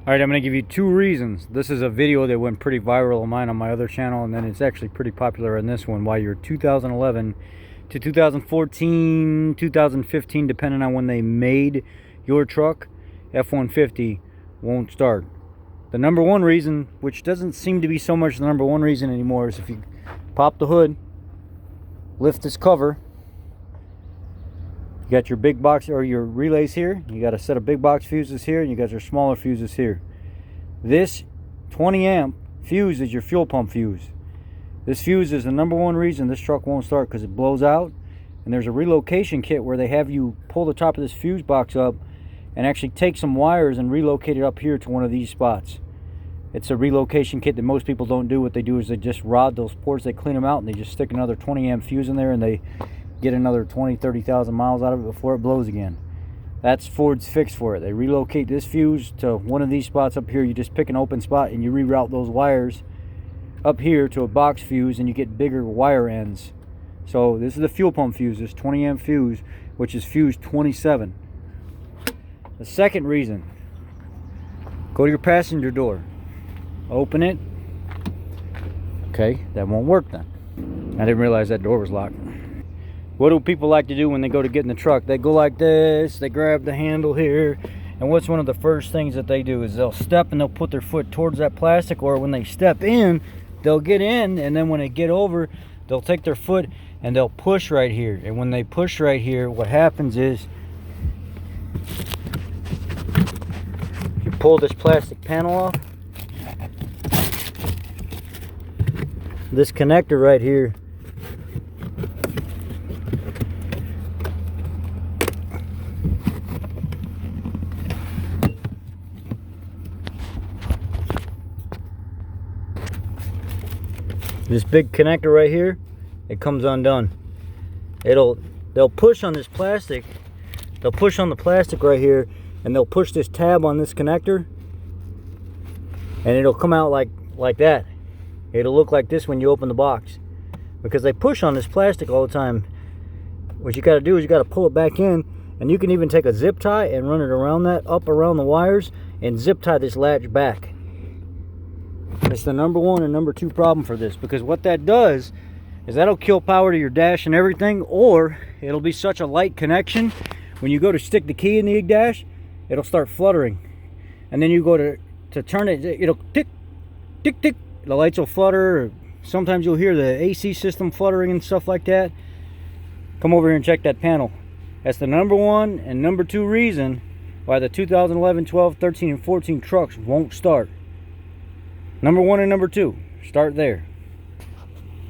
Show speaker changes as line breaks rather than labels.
Alright, I'm going to give you two reasons. This is a video that went pretty viral of mine on my other channel, and then it's actually pretty popular in this one. Why your 2011 to 2014, 2015, depending on when they made your truck, F-150 won't start. The number one reason, which doesn't seem to be so much the number one reason anymore, is if you pop the hood, lift this cover, you got your big box or your relays here. You got a set of big box fuses here, and you got your smaller fuses here. This 20 amp fuse is your fuel pump fuse. This fuse is the number one reason this truck won't start, because it blows out. And there's a relocation kit where they have you pull the top of this fuse box up and actually take some wires and relocate it up here to one of these spots. It's a relocation kit that most people don't do. What they do is they just rod those ports, they clean them out, and they just stick another 20 amp fuse in there, and they get another 20-30,000 miles out of it before it blows again. That's Ford's fix for it. They relocate this fuse to one of these spots up here. You just pick an open spot and you reroute those wires up here to a box fuse, and you get bigger wire ends. So this is the fuel pump fuse, this 20 amp fuse, which is fuse 27. The second reason, go to your passenger door, open it. Okay, that won't work then. I didn't realize that door was locked. What do people like to do when they go to get in the truck? They go like this, they grab the handle here, and what's one of the first things that they do is they'll step and they'll put their foot towards that plastic, or when they step in, they'll get in, and then when they get over, they'll take their foot and they'll push right here. And when they push right here, what happens is you pull this plastic panel off. This connector right here, this big connector right here, it comes undone. They'll push on this plastic, they'll push on the plastic right here, and they'll push this tab on this connector, and it'll come out like that. It'll look like this when you open the box, because they push on this plastic all the time. What you got to do is you got to pull it back in, and you can even take a zip tie and run it around that, up around the wires, and zip tie this latch back. It's the number one and number two problem for this, because what that does is that'll kill power to your dash and everything, or it'll be such a light connection, when you go to stick the key in the dash, it'll start fluttering. And then you go to turn it, it'll tick, tick, tick. The lights will flutter, or sometimes you'll hear the AC system fluttering and stuff like that. Come over here and check that panel. That's the number one and number two reason why the 2011, 12, 13, and 14 trucks won't start. Number one and number two, start there.